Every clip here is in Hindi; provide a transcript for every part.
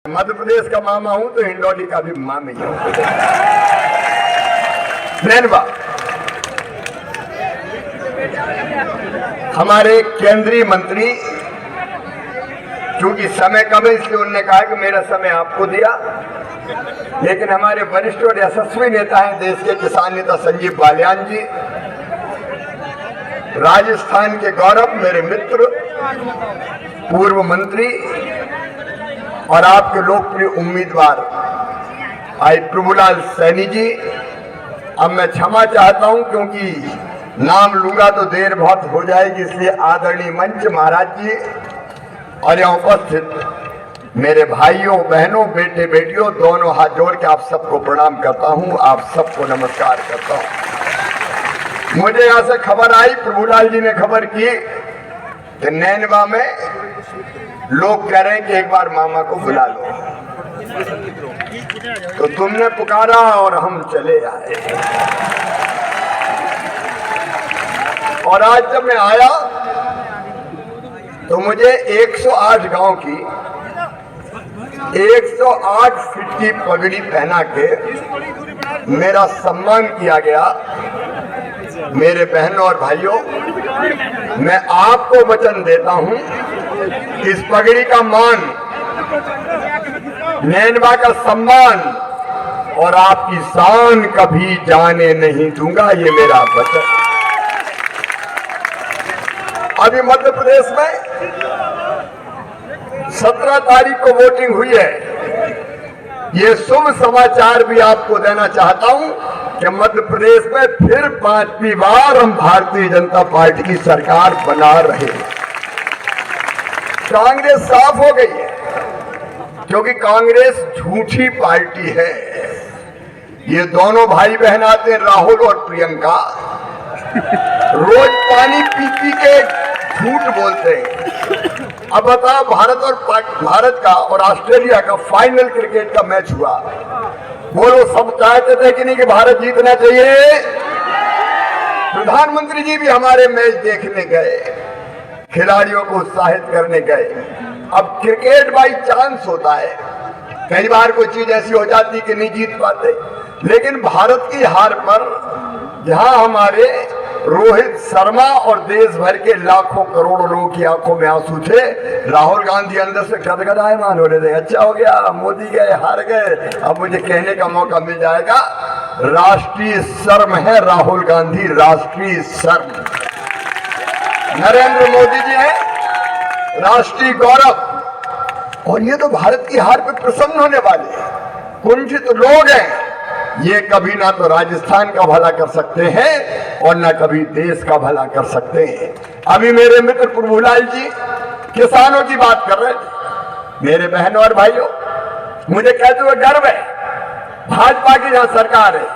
मध्य प्रदेश का मामा हूं तो हिंडौली का भी मामी हूं। नैनवा हमारे केंद्रीय मंत्री, क्योंकि समय कम है इसलिए उन्होंने कहा कि मेरा समय आपको दिया, लेकिन हमारे वरिष्ठ और यशस्वी नेता हैं देश के किसान नेता संजीव बालियान जी, राजस्थान के गौरव मेरे मित्र पूर्व मंत्री और आपके लोकप्रिय उम्मीदवार भाई प्रभुलाल सैनी जी। अब मैं क्षमा चाहता हूं क्योंकि नाम लूंगा तो देर बहुत हो जाएगी, इसलिए आदरणीय मंच महाराज जी और यहाँ उपस्थित मेरे भाइयों बहनों बेटे बेटियों दोनों हाथ जोड़ के आप सबको प्रणाम करता हूं, आप सबको नमस्कार करता हूं। मुझे यहाँ से खबर आई, प्रभुलाल जी ने खबर की कि नैनवा में लोग कह रहे हैं कि एक बार मामा को बुला लो, तो तुमने पुकारा और हम चले आए। और आज जब मैं आया तो मुझे 108 गांव की 108 फीट की पगड़ी पहना के मेरा सम्मान किया गया। मेरे बहनों और भाइयों, मैं आपको वचन देता हूं, इस पगड़ी का मान, नैनवा का सम्मान और आपकी शान कभी जाने नहीं दूंगा, ये मेरा वचन। अभी मध्य प्रदेश में 17 तारीख को वोटिंग हुई है। ये शुभ समाचार भी आपको देना चाहता हूं कि मध्य प्रदेश में फिर 5वीं बार हम भारतीय जनता पार्टी की सरकार बना रहे हैं। कांग्रेस साफ हो गई है क्योंकि कांग्रेस झूठी पार्टी है। ये दोनों भाई बहन आते हैं, राहुल और प्रियंका, रोज पानी पी पी के झूठ बोलते हैं। अब बताओ, भारत का और ऑस्ट्रेलिया का फाइनल क्रिकेट का मैच हुआ, बोलो सब चाहते थे कि नहीं कि भारत जीतना चाहिए? प्रधानमंत्री जी भी हमारे मैच देखने गए, खिलाड़ियों को उत्साहित करने गए। अब क्रिकेट बाई चांस होता है, कई बार कोई चीज ऐसी हो जाती कि नहीं जीत पाते, लेकिन भारत की हार पर जहां हमारे रोहित शर्मा और देश भर के लाखों करोड़ों लोगों की आंखों में आंसू थे, राहुल गांधी अंदर से गदगदायमान हो रहे थे। अच्छा हो गया, मोदी गए, हार गए, अब मुझे कहने का मौका मिल जाएगा। राष्ट्रीय शर्म है राहुल गांधी, राष्ट्रीय शर्म। नरेंद्र मोदी जी हैं राष्ट्रीय गौरव, और ये तो भारत की हार पे प्रसन्न होने वाले कुंठित लोग हैं। ये कभी ना तो राजस्थान का भला कर सकते हैं और ना कभी देश का भला कर सकते हैं। अभी मेरे मित्र प्रभुलाल जी किसानों की बात कर रहे थे। मेरे बहनों और भाइयों, मुझे कहते हुए गर्व है, भाजपा की जहां सरकार है,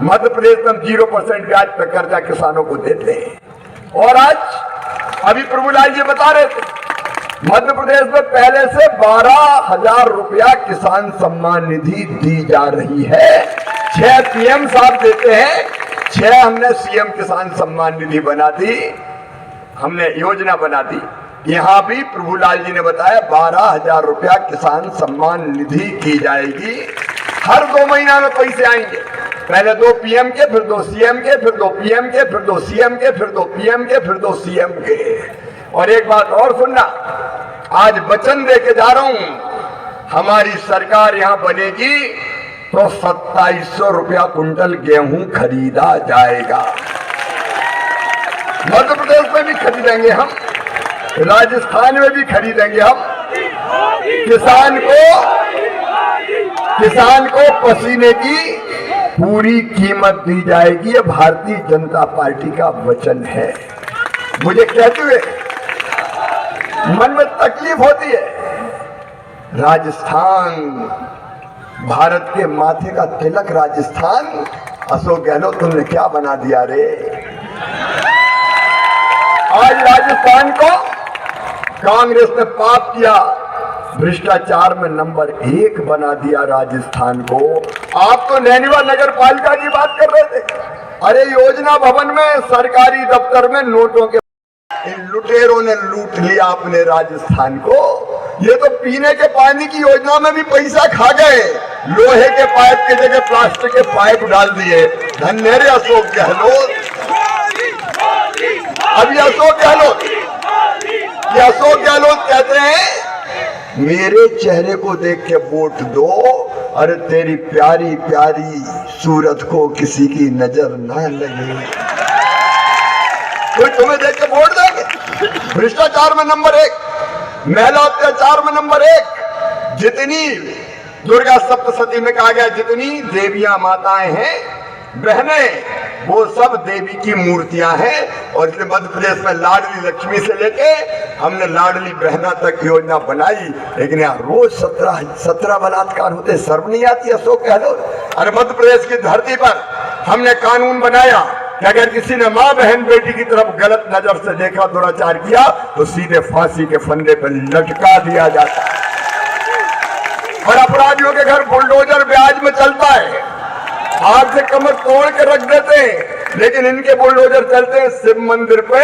मध्य प्रदेश में 0% ब्याज पर कर्जा किसानों को देते हैं। और आज अभी प्रभुलाल जी बता रहे थे, मध्य प्रदेश में पहले से 12,000 रुपया किसान सम्मान निधि दी जा रही है। 6 पीएम साहब देते हैं, 6 हमने सीएम किसान सम्मान निधि बना दी, हमने योजना बना दी। यहां भी प्रभुलाल जी ने बताया 12,000 रुपया किसान सम्मान निधि की जाएगी। हर 2 महीना में पैसे आएंगे, पहले 2 पीएम के, फिर 2 सीएम के, फिर 2 पीएम के, फिर 2 सीएम के, फिर 2 पीएम के, फिर 2 सीएम के। और एक बात और सुनना, आज वचन दे के जा रहा हूं, हमारी सरकार यहां बनेगी तो 2700 रुपया कुंटल गेहूं खरीदा जाएगा। मध्य प्रदेश में भी खरीदेंगे हम, राजस्थान में भी खरीदेंगे हम। किसान को पसीने की पूरी कीमत दी जाएगी, ये भारतीय जनता पार्टी का वचन है। मुझे कहते हुए मन में तकलीफ होती है, राजस्थान, भारत के माथे का तिलक राजस्थान, अशोक गहलोत तुमने क्या बना दिया रे। आज राजस्थान को कांग्रेस ने पाप किया, भ्रष्टाचार में नंबर 1 बना दिया राजस्थान को। आप तो नैनीवा नगर पालिका की बात कर रहे थे, अरे योजना भवन में, सरकारी दफ्तर में नोटों के इन लुटेरों ने लूट लिया अपने राजस्थान को। ये तो पीने के पानी की योजना में भी पैसा खा गए, लोहे के पाइप की जगह प्लास्टिक के पाइप डाल दिए। धन्य रे अशोक गहलोत। अभी अशोक गहलोत कहते हैं मेरे चेहरे को देख के वोट दो, अरे तेरी प्यारी प्यारी सूरत को किसी की नजर ना लगे। कोई तुम्हें देख के वोट देंगे? भ्रष्टाचार में नंबर 1, महिला अत्याचार में नंबर 1। जितनी दुर्गा सप्तशती में कहा गया जितनी देवियां माताएं हैं बहनें, वो सब देवी की मूर्तियां हैं। और इसलिए मध्य प्रदेश में लाडली लक्ष्मी से लेके हमने लाडली बहना तक योजना बनाई, लेकिन यहाँ रोज 17 बलात्कार होते, शर्म नहीं आती अशोक गहलोत? अरे मध्य प्रदेश की धरती पर हमने कानून बनाया कि अगर किसी ने माँ बहन बेटी की तरफ गलत नजर से देखा, दुराचार किया, तो सीधे फांसी के फंदे पर लटका दिया जाता है। और अपराधियों के घर बुलडोजर ब्याज में चलता है, आग से कमर तोड़ के रख देते हैं, लेकिन इनके बुलडोजर चलते हैं शिव मंदिर पे,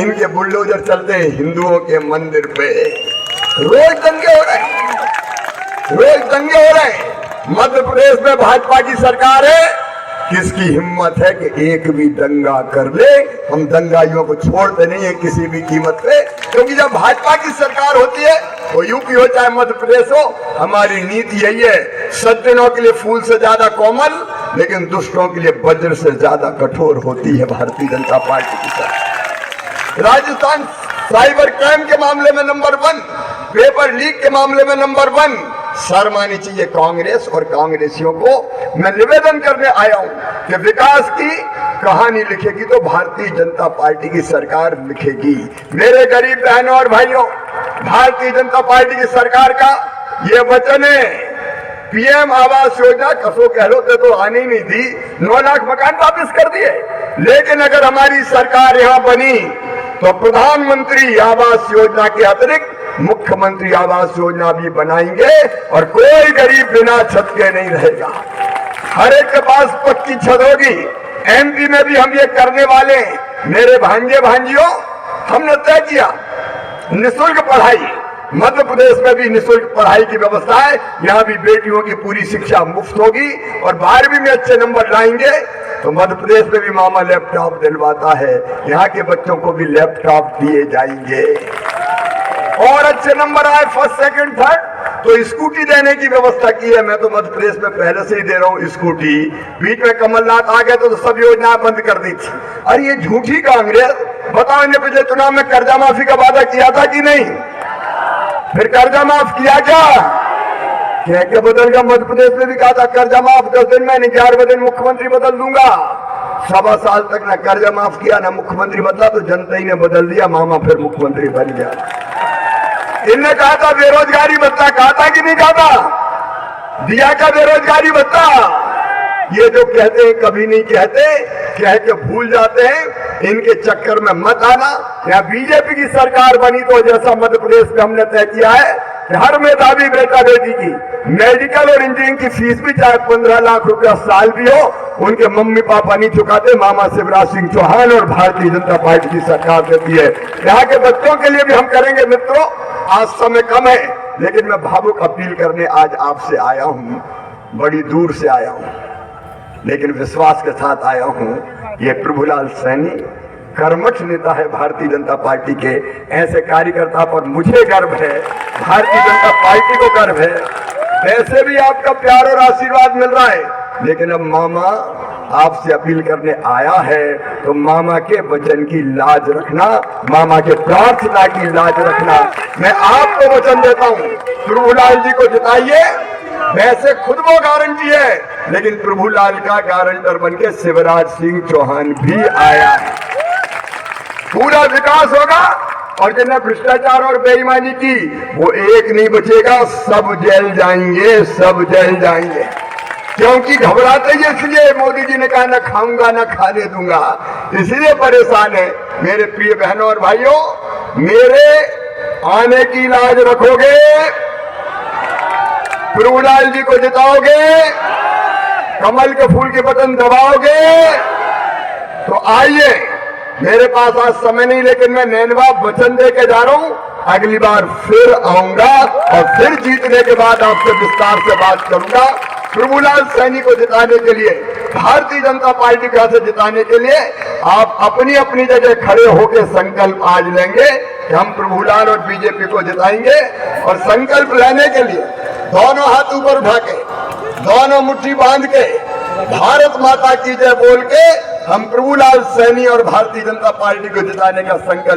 इनके बुलडोजर चलते हैं हिंदुओं के मंदिर पे। रोज दंगे हो रहे हैं, रोज दंगे हो रहे हैं। मध्य प्रदेश में भाजपा की सरकार है, किसकी हिम्मत है कि एक भी दंगा कर ले? हम दंगाइयों को छोड़ते नहीं है किसी भी कीमत पे, क्योंकि जब भाजपा की सरकार होती है, वो यूपी हो चाहे मध्य प्रदेश हो, हमारी नीति यही है, सज्जनों के लिए फूल से ज्यादा कोमल, लेकिन दुष्टों के लिए वज्र से ज्यादा कठोर होती है भारतीय जनता पार्टी की सरकार। राजस्थान साइबर क्राइम के मामले में नंबर 1, पेपर लीक के मामले में नंबर 1। शर्म आनी चाहिए कांग्रेस और कांग्रेसियों को। मैं निवेदन करने आया हूं कि विकास की कहानी लिखेगी तो भारतीय जनता पार्टी की सरकार लिखेगी। मेरे गरीब बहनों और भाइयों, भारतीय जनता पार्टी की सरकार का ये वचन है, पीएम आवास योजना अशोक गहलोत ने तो आने ही नहीं दी, 9 लाख मकान वापस कर दिए, लेकिन अगर हमारी सरकार यहां बनी तो प्रधानमंत्री आवास योजना के अतिरिक्त मुख्यमंत्री आवास योजना भी बनाएंगे और कोई गरीब बिना छत के नहीं रहेगा। हर एक के पास पक्की छत होगी। एमपी में भी हम ये करने वाले हैं। मेरे भांजे भांजियों, हमने तय किया निःशुल्क पढ़ाई, मध्य प्रदेश में भी निःशुल्क पढ़ाई की व्यवस्था है। यहाँ भी बेटियों की पूरी शिक्षा मुफ्त होगी और 12वीं में अच्छे नंबर लाएंगे तो मध्य प्रदेश में भी मामा लैपटॉप दिलवाता है, यहाँ के बच्चों को भी लैपटॉप दिए जाएंगे। और अच्छे नंबर आए फर्स्ट सेकंड थर्ड तो स्कूटी देने की व्यवस्था की है। मैं तो मध्य प्रदेश में पहले से ही दे रहा हूँ स्कूटी। बीच में कमलनाथ आ गए तो सब योजनाएं बंद कर दी थी। अरे ये झूठी कांग्रेस, बताओ इन्हें पिछले चुनाव में कर्जा माफी का वादा किया था कि नहीं? फिर कर्जा माफ किया क्या? कह के बदल गया। मध्य प्रदेश में भी कहा था कर्जा माफ 10 दिन में, नहीं 11वें दिन मुख्यमंत्री बदल दूंगा। 1.25 साल तक ना कर्जा माफ किया ना मुख्यमंत्री बदला, तो जनता ही ने बदल दिया, मामा फिर मुख्यमंत्री बन गया। इनने कहा था बेरोजगारी भत्ता, कहा था कि नहीं कहा था? दिया क्या बेरोजगारी भत्ता? ये जो कहते हैं कभी नहीं कहते, कह के भूल जाते हैं। इनके चक्कर में मत आना। यहाँ बीजेपी की सरकार बनी तो जैसा मध्य प्रदेश में हमने तय किया है कि हर मेधावी बेटा बेटी की मेडिकल और इंजीनियरिंग की फीस भी चाहे 15 लाख रुपया साल भी हो, उनके मम्मी पापा नहीं चुकाते, मामा शिवराज सिंह चौहान और भारतीय जनता पार्टी की सरकार देती है। यहाँ के बच्चों के लिए भी हम करेंगे। मित्रों, आज समय कम है, लेकिन मैं भावुक अपील करने आज आपसे आया हूँ, बड़ी दूर से आया हूँ, लेकिन विश्वास के साथ आया हूँ। ये प्रभुलाल सैनी कर्मठ नेता है भारतीय जनता पार्टी के। ऐसे कार्यकर्ता पर मुझे गर्व है, भारतीय जनता पार्टी को गर्व है। वैसे भी आपका प्यार और आशीर्वाद मिल रहा है, लेकिन अब मामा आपसे अपील करने आया है तो मामा के वचन की लाज रखना, मामा के प्रार्थना की लाज रखना। मैं आपको वचन देता हूँ, प्रभुलाल जी को जिताइए। वैसे खुद वो गारंटी है, लेकिन प्रभुलाल का गारंटर बनके शिवराज सिंह चौहान भी आया है। पूरा विकास होगा और जिन्हें भ्रष्टाचार और बेईमानी की वो एक नहीं बचेगा, सब जेल जाएंगे, सब जेल जाएंगे। क्योंकि घबराते ही इसलिए मोदी जी ने कहा ना खाऊंगा ना खाने दूंगा, इसलिए परेशान है। मेरे प्रिय बहनों और भाइयों, मेरे आने की लाज रखोगे, प्रभुलाल जी को जिताओगे, कमल के फूल के बटन दबाओगे, तो आइए। मेरे पास आज समय नहीं, लेकिन मैं नैनवा वचन दे के जा रहा हूं अगली बार फिर आऊंगा और फिर जीतने के बाद आपसे विस्तार से बात करूंगा। प्रभुलाल सैनी को जिताने के लिए, भारतीय जनता पार्टी को से जिताने के लिए आप अपनी अपनी जगह खड़े होकर संकल्प आज लेंगे कि हम प्रभुलाल और बीजेपी को जिताएंगे। और संकल्प लेने के लिए दोनों हाथ ऊपर उठा के, दोनों मुट्ठी बांध के, भारत माता की जय बोल के हम प्रभुलाल सैनी और भारतीय जनता पार्टी को जिताने का संकल्प